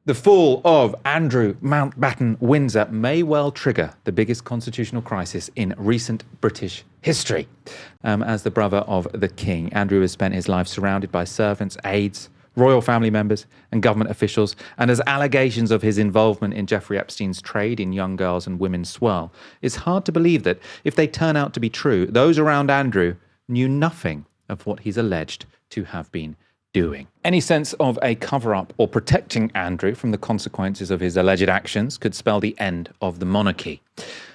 The fall of Andrew Mountbatten Windsor may well trigger the biggest constitutional crisis in recent British history. As the brother of the King, Andrew has spent his life surrounded by servants, aides, royal family members and government officials, and as allegations of his involvement in Jeffrey Epstein's trade in young girls and women swirl, it's hard to believe that, if they turn out to be true, those around Andrew knew nothing of what he's alleged to have been doing. Any sense of a cover-up or protecting Andrew from the consequences of his alleged actions could spell the end of the monarchy.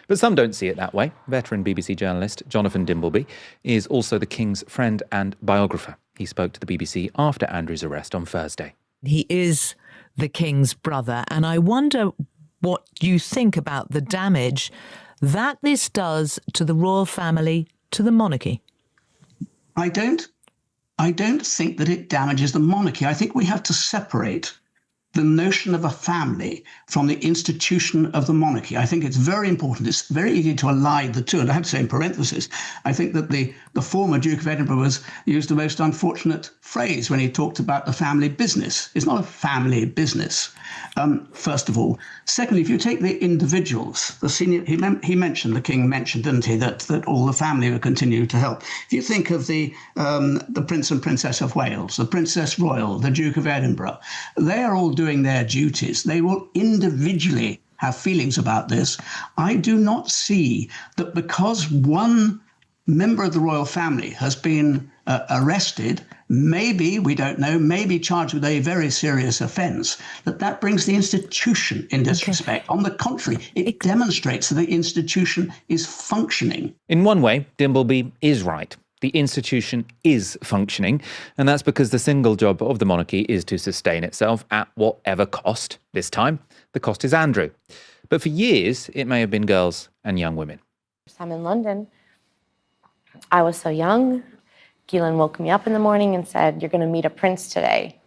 But some don't see it that way. Veteran BBC journalist Jonathan Dimbleby is also the King's friend and biographer. He spoke to the BBC after Andrew's arrest on Thursday. He is the King's brother, and I wonder what you think about the damage that this does to the royal family, to the monarchy. I don't think that it damages the monarchy. I think we have to separate the notion of a family from the institution of the monarchy. I think it's very important. It's very easy to align the two. And I have to say in parentheses, I think that the former Duke of Edinburgh used the most unfortunate phrase when he talked about the family business. It's not a family business, first of all. Secondly, if you take the individuals, the senior, he mentioned, the King mentioned, didn't he, that all the family would continue to help. If you think of the Prince and Princess of Wales, the Princess Royal, the Duke of Edinburgh, they are all doing their duties. They will individually have feelings about this. I do not see that because one member of the royal family has been arrested, maybe, we don't know, maybe charged with a very serious offence, that brings the institution in disrespect. On the contrary, it demonstrates that the institution is functioning. In one way, Dimbleby is right. The institution is functioning, and that's because the single job of the monarchy is to sustain itself at whatever cost. This time, the cost is Andrew. But for years, it may have been girls and young women. I'm in London. I was so young. Ghislaine woke me up in the morning and said, "You're going to meet a prince today."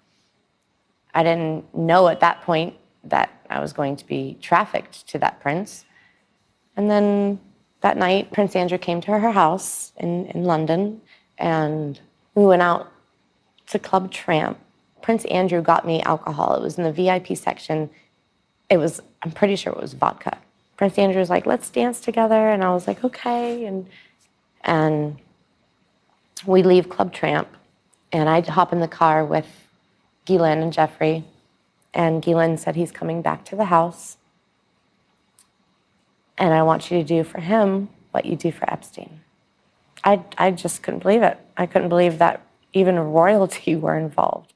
I didn't know at that point that I was going to be trafficked to that prince. And then that night, Prince Andrew came to her house in London, and we went out to Club Tramp. Prince Andrew got me alcohol. It was in the VIP section. I'm pretty sure it was vodka. Prince Andrew was like, "Let's dance together." And I was like, okay. And we leave Club Tramp, and I hop in the car with Ghislaine and Jeffrey, and Ghislaine said, "He's coming back to the house, and I want you to do for him what you do for Epstein." I just couldn't believe it. I couldn't believe that even royalty were involved.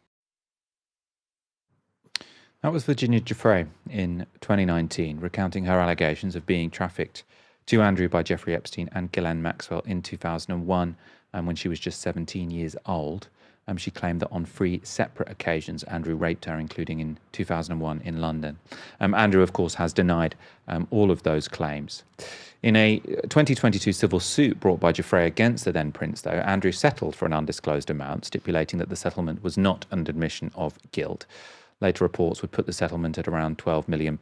That was Virginia Giuffre in 2019, recounting her allegations of being trafficked to Andrew by Jeffrey Epstein and Ghislaine Maxwell in 2001, when she was just 17 years old. She claimed that on 3 separate occasions, Andrew raped her, including in 2001 in London. Andrew, of course, has denied all of those claims. In a 2022 civil suit brought by Giuffre against the then prince, though, Andrew settled for an undisclosed amount, stipulating that the settlement was not an admission of guilt. Later reports would put the settlement at around £12 million.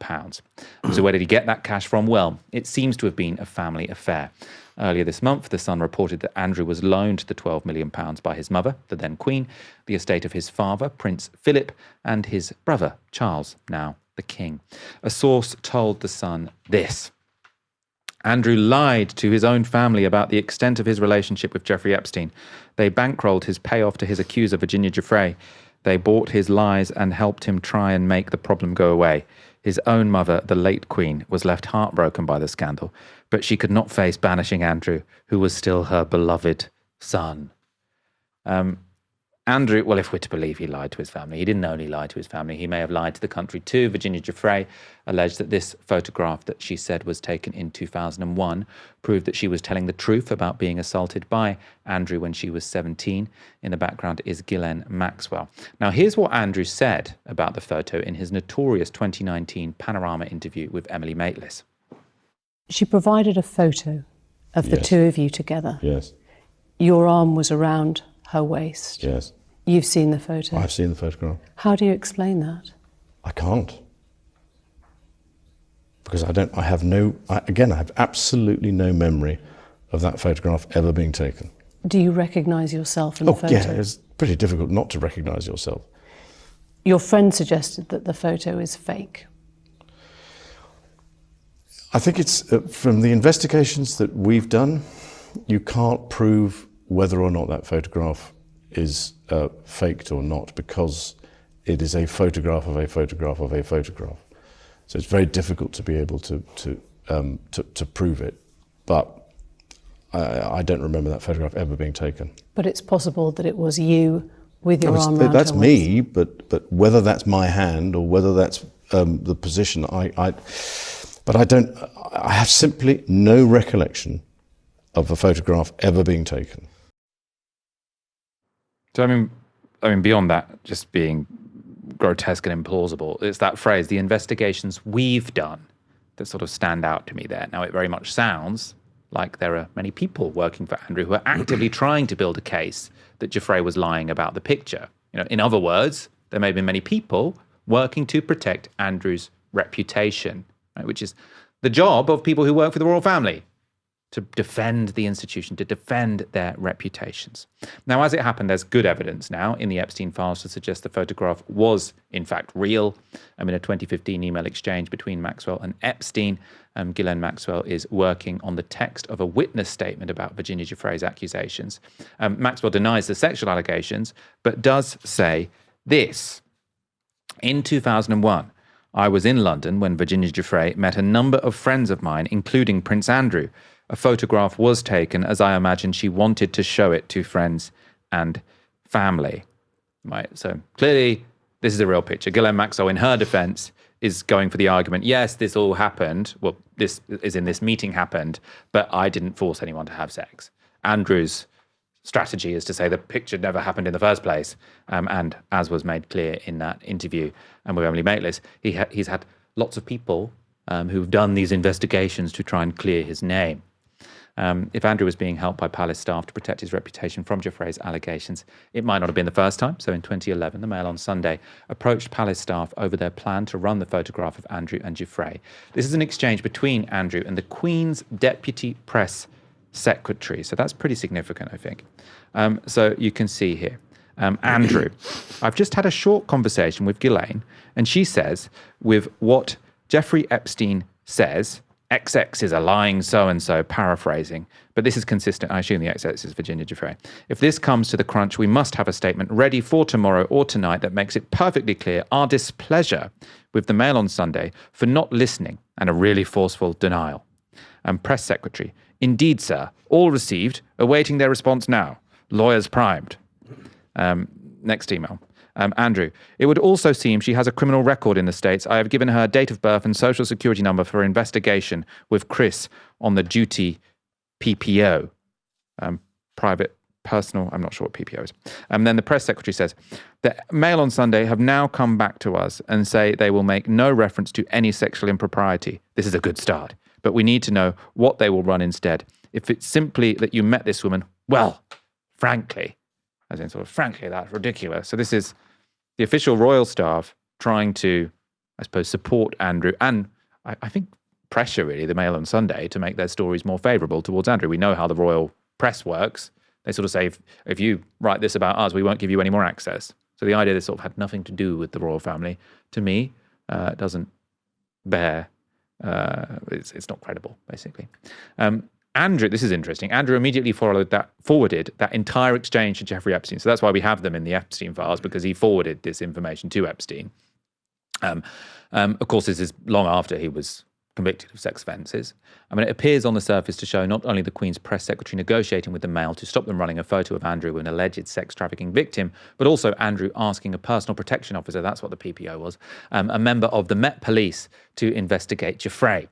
So where did he get that cash from? Well, it seems to have been a family affair. Earlier this month, The Sun reported that Andrew was loaned the £12 million by his mother, the then Queen, the estate of his father, Prince Philip, and his brother, Charles, now the King. A source told The Sun this: Andrew lied to his own family about the extent of his relationship with Jeffrey Epstein. They bankrolled his payoff to his accuser, Virginia Giuffre. They bought his lies and helped him try and make the problem go away. His own mother, the late Queen, was left heartbroken by the scandal, but she could not face banishing Andrew, who was still her beloved son. Andrew, well, if we're to believe he lied to his family, he didn't only lie to his family, he may have lied to the country too. Virginia Giuffre alleged that this photograph that she said was taken in 2001 proved that she was telling the truth about being assaulted by Andrew when she was 17. In the background is Ghislaine Maxwell. Now, here's what Andrew said about the photo in his notorious 2019 Panorama interview with Emily Maitlis. She provided a photo of the two of you together. Yes. Your arm was around her waist. Yes. You've seen the photo? I've seen the photograph. How do you explain that? I can't. Because I have absolutely no memory of that photograph ever being taken. Do you recognise yourself in the photo? Yeah, it's pretty difficult not to recognise yourself. Your friend suggested that the photo is fake. I think it's, from the investigations that we've done, you can't prove whether or not that photograph is faked or not, because it is a photograph of a photograph of a photograph. So it's very difficult to be able to prove it. But I don't remember that photograph ever being taken. But it's possible that it was you with your arm around that's her me, but whether that's my hand or whether that's the position, I have simply no recollection of a photograph ever being taken. So I mean, beyond that, just being grotesque and implausible, it's that phrase, the investigations we've done, that sort of stand out to me there. Now, it very much sounds like there are many people working for Andrew who are actively trying to build a case that Giuffre was lying about the picture. You know, in other words, there may have been many people working to protect Andrew's reputation, right, which is the job of people who work for the royal family, to defend the institution, to defend their reputations. Now, as it happened, there's good evidence now in the Epstein files to suggest the photograph was, in fact, real. In a 2015 email exchange between Maxwell and Epstein, Ghislaine Maxwell is working on the text of a witness statement about Virginia Giuffre's accusations. Maxwell denies the sexual allegations, but does say this. In 2001, I was in London when Virginia Giuffre met a number of friends of mine, including Prince Andrew. A photograph was taken as I imagine she wanted to show it to friends and family. Right, so clearly this is a real picture. Ghislaine Maxwell, in her defense, is going for the argument, yes, this all happened, well, this is in this meeting happened, but I didn't force anyone to have sex. Andrew's strategy is to say the picture never happened in the first place. And as was made clear in that interview with Emily Maitlis, he's had lots of people who've done these investigations to try and clear his name. If Andrew was being helped by palace staff to protect his reputation from Giuffre's allegations, it might not have been the first time. So in 2011, the Mail on Sunday approached palace staff over their plan to run the photograph of Andrew and Giuffre. This is an exchange between Andrew and the Queen's Deputy Press Secretary. So that's pretty significant, I think. So you can see here, Andrew, I've just had a short conversation with Ghislaine, and she says, with what Jeffrey Epstein says, XX is a lying so-and-so, paraphrasing, but this is consistent. I assume the XX is Virginia Giuffre. If this comes to the crunch, we must have a statement ready for tomorrow or tonight that makes it perfectly clear our displeasure with the Mail on Sunday for not listening and a really forceful denial. Press Secretary, indeed, sir, all received, awaiting their response now. Lawyers primed. Next email. Andrew, it would also seem she has a criminal record in the States. I have given her date of birth and social security number for investigation with Chris on the duty PPO. Private, personal, I'm not sure what PPO is. Then the press secretary says, the Mail on Sunday have now come back to us and say they will make no reference to any sexual impropriety. This is a good start, but we need to know what they will run instead. If it's simply that you met this woman, well, frankly, as in sort of frankly, that's ridiculous. So this is the official royal staff trying to, I suppose, support Andrew and I think pressure really the Mail on Sunday to make their stories more favourable towards Andrew. We know how the royal press works. They sort of say, if you write this about us, we won't give you any more access. So the idea this sort of had nothing to do with the royal family, to me, doesn't bear, it's not credible, basically. Andrew, this is interesting. Andrew immediately forwarded that entire exchange to Jeffrey Epstein. So that's why we have them in the Epstein files, because he forwarded this information to Epstein. Of course, this is long after he was convicted of sex offences. I mean, it appears on the surface to show not only the Queen's press secretary negotiating with the Mail to stop them running a photo of Andrew, an alleged sex trafficking victim, but also Andrew asking a personal protection officer, that's what the PPO was, a member of the Met Police to investigate Giuffre.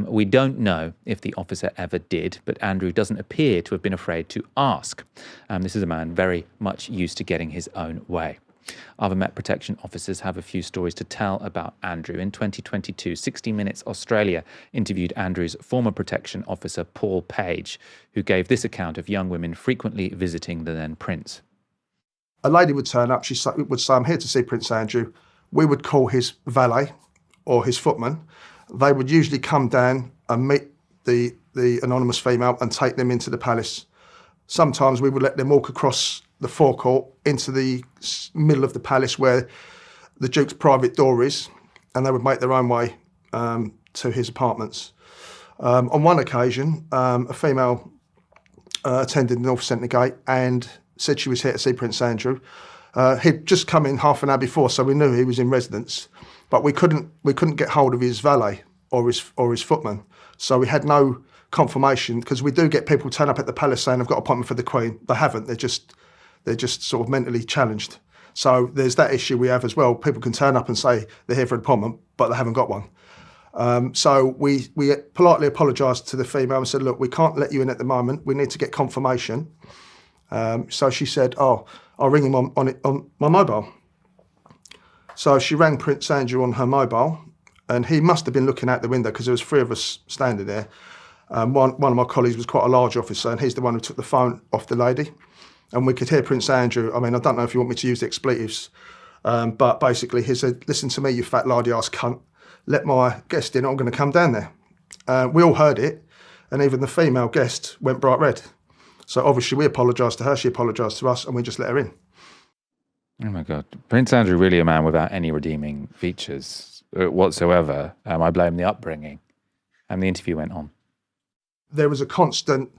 We don't know if the officer ever did, but Andrew doesn't appear to have been afraid to ask. This is a man very much used to getting his own way. Other Met protection officers have a few stories to tell about Andrew. In 2022, 60 Minutes Australia interviewed Andrew's former protection officer, Paul Page, who gave this account of young women frequently visiting the then Prince. A lady would turn up, she would say, I'm here to see Prince Andrew. We would call his valet or his footman. They would usually come down and meet the anonymous female and take them into the palace. Sometimes we would let them walk across the forecourt into the middle of the palace where the Duke's private door is, and they would make their own way to his apartments. On one occasion, a female attended the North Centre Gate and said she was here to see Prince Andrew. He'd just come in half an hour before, so we knew he was in residence, but we couldn't get hold of his valet or his footman, so we had no confirmation, because we do get people turn up at the palace saying, I've got an appointment for the Queen. They haven't. They're just sort of mentally challenged. So there's that issue we have as well. People can turn up and say they're here for an appointment, but they haven't got one. So we politely apologised to the female and said, look, we can't let you in at the moment. We need to get confirmation. So she said, oh, I'll ring him on my mobile. So she rang Prince Andrew on her mobile, and he must have been looking out the window, because there was 3 of us standing there. One of my colleagues was quite a large officer, and he's the one who took the phone off the lady. And we could hear Prince Andrew. I mean, I don't know if you want me to use the expletives, but basically he said, listen to me, you fat lardy-ass cunt. Let my guest in, I'm going to come down there. We all heard it, and even the female guest went bright red. So obviously we apologised to her, she apologised to us, and we just let her in. Oh my God. Prince Andrew, really a man without any redeeming features whatsoever. I blame the upbringing. And the interview went on. There was a constant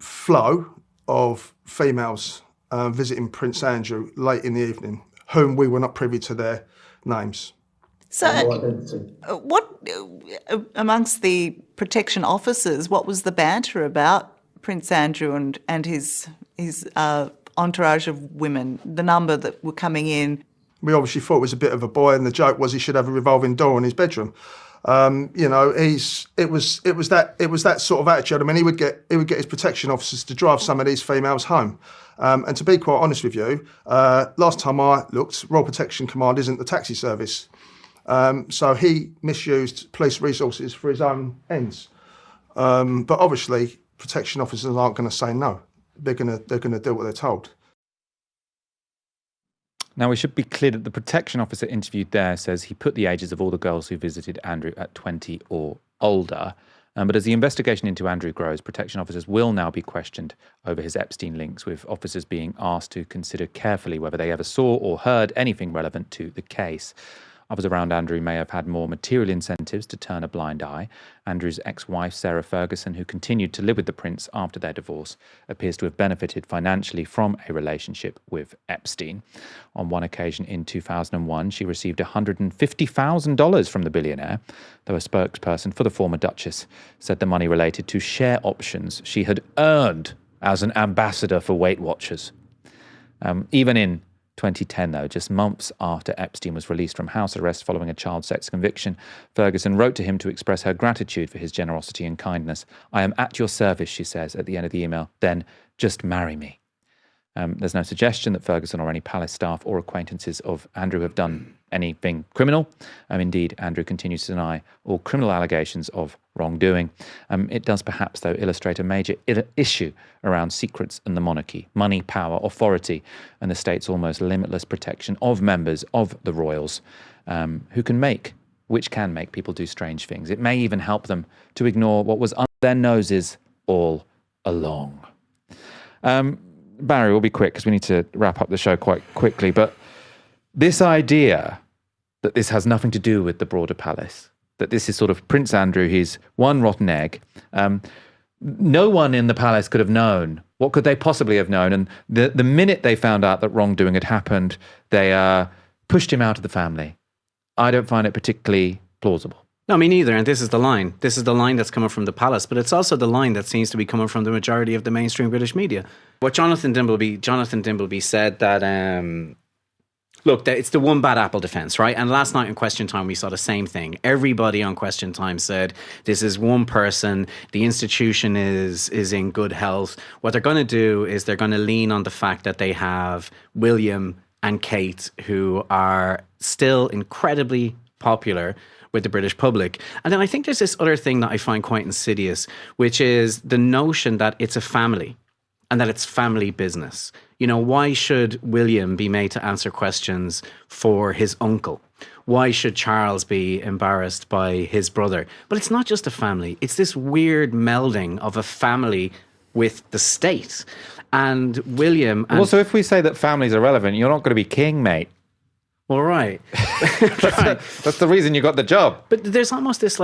flow of females visiting Prince Andrew late in the evening, whom we were not privy to their names. So, what amongst the protection officers, what was the banter about Prince Andrew and his entourage of women, the number that were coming in? We obviously thought it was a bit of a boy, and the joke was he should have a revolving door in his bedroom. You know, it was that sort of attitude. I mean, he would get his protection officers to drive some of these females home. And to be quite honest with you, last time I looked, Royal Protection Command isn't the taxi service. So he misused police resources for his own ends. But obviously, protection officers aren't going to say no. They're going to do what they're told. Now, we should be clear that the protection officer interviewed there says he put the ages of all the girls who visited Andrew at 20 or older. But as the investigation into Andrew grows, protection officers will now be questioned over his Epstein links, with officers being asked to consider carefully whether they ever saw or heard anything relevant to the case. Others around Andrew may have had more material incentives to turn a blind eye. Andrew's ex-wife, Sarah Ferguson, who continued to live with the prince after their divorce, appears to have benefited financially from a relationship with Epstein. On one occasion in 2001, she received $150,000 from the billionaire, though a spokesperson for the former Duchess said the money related to share options she had earned as an ambassador for Weight Watchers. Even in 2010, though, just months after Epstein was released from house arrest following a child sex conviction, Ferguson wrote to him to express her gratitude for his generosity and kindness. "I am at your service," she says at the end of the email. "Then just marry me." There's no suggestion that Ferguson or any palace staff or acquaintances of Andrew have done anything criminal. Indeed, Andrew continues to deny all criminal allegations of wrongdoing. It does perhaps, though, illustrate a major issue around secrets and the monarchy, money, power, authority, and the state's almost limitless protection of members of the royals, which can make people do strange things. It may even help them to ignore what was under their noses all along. Barry, we'll be quick because we need to wrap up the show quite quickly. But this idea that this has nothing to do with the broader palace, that this is sort of Prince Andrew, he's one rotten egg. No one in the palace could have known. What could they possibly have known? And the minute they found out that wrongdoing had happened, they pushed him out of the family. I don't find it particularly plausible. No, me neither. And this is the line. This is the line that's coming from the palace, but it's also the line that seems to be coming from the majority of the mainstream British media. What Jonathan Dimbleby said that, look, it's the one bad apple defence, right? And last night in Question Time, we saw the same thing. Everybody on Question Time said, this is one person, the institution is in good health. What they're going to do is they're going to lean on the fact that they have William and Kate, who are still incredibly popular with the British public. And then I think there's this other thing that I find quite insidious, which is the notion that it's a family and that it's family business. You know, why should William be made to answer questions for his uncle? Why should Charles be embarrassed by his brother? But it's not just a family. It's this weird melding of a family with the state. And William... Also, if we say that families are relevant, you're not going to be king, mate. Well, right. That's the reason you got the job. But there's almost this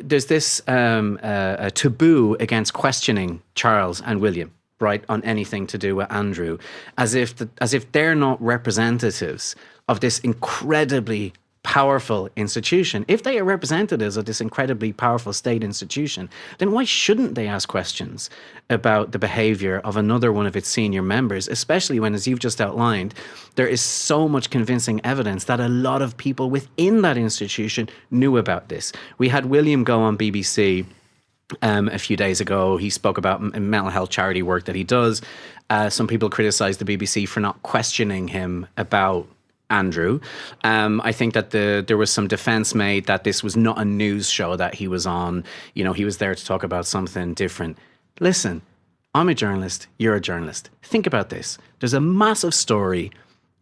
there's this a taboo against questioning Charles and William, right, on anything to do with Andrew, as if they're not representatives of this incredibly powerful institution. If they are representatives of this incredibly powerful state institution, then why shouldn't they ask questions about the behavior of another one of its senior members, especially when, as you've just outlined, there is so much convincing evidence that a lot of people within that institution knew about this. We had William go on BBC a few days ago. He spoke about mental health charity work that he does. Some people criticised the BBC for not questioning him about Andrew. I think that there was some defence made that this was not a news show that he was on. He was there to talk about something different. Listen, I'm a journalist. You're a journalist. Think about this. There's a massive story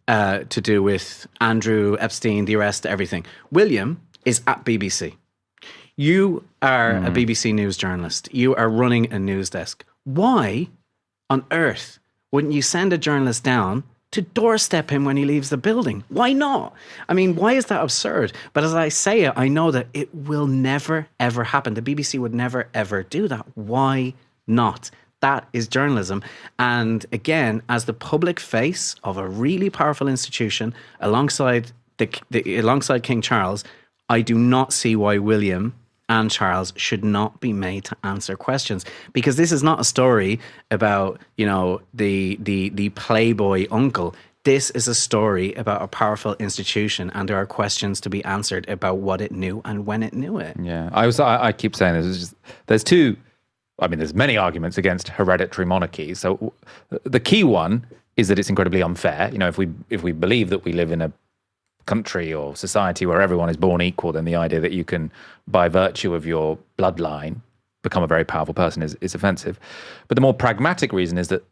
to do with Andrew Epstein, the arrest, everything. William is at BBC. You are a BBC News journalist. You are running a news desk. Why on earth wouldn't you send a journalist down to doorstep him when he leaves the building? Why not? I mean, why is that absurd? But as I say it, I know that it will never, ever happen. The BBC would never, ever do that. Why not? That is journalism. And again, as the public face of a really powerful institution alongside alongside King Charles, I do not see why William and Charles should not be made to answer questions, because this is not a story about, the playboy uncle. This is a story about a powerful institution, and there are questions to be answered about what it knew and when it knew it. Yeah, I keep saying this. There's many arguments against hereditary monarchy. So the key one is that it's incredibly unfair. If we believe that we live in a country or society where everyone is born equal, then the idea that you can, by virtue of your bloodline, become a very powerful person is offensive. But the more pragmatic reason is that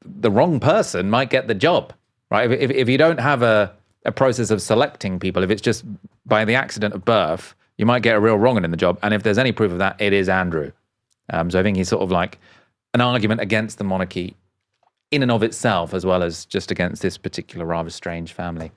the wrong person might get the job, right? If you don't have a process of selecting people, if it's just by the accident of birth, you might get a real wrong one in the job. And if there's any proof of that, it is Andrew. So I think he's sort of like an argument against the monarchy in and of itself, as well as just against this particular rather strange family.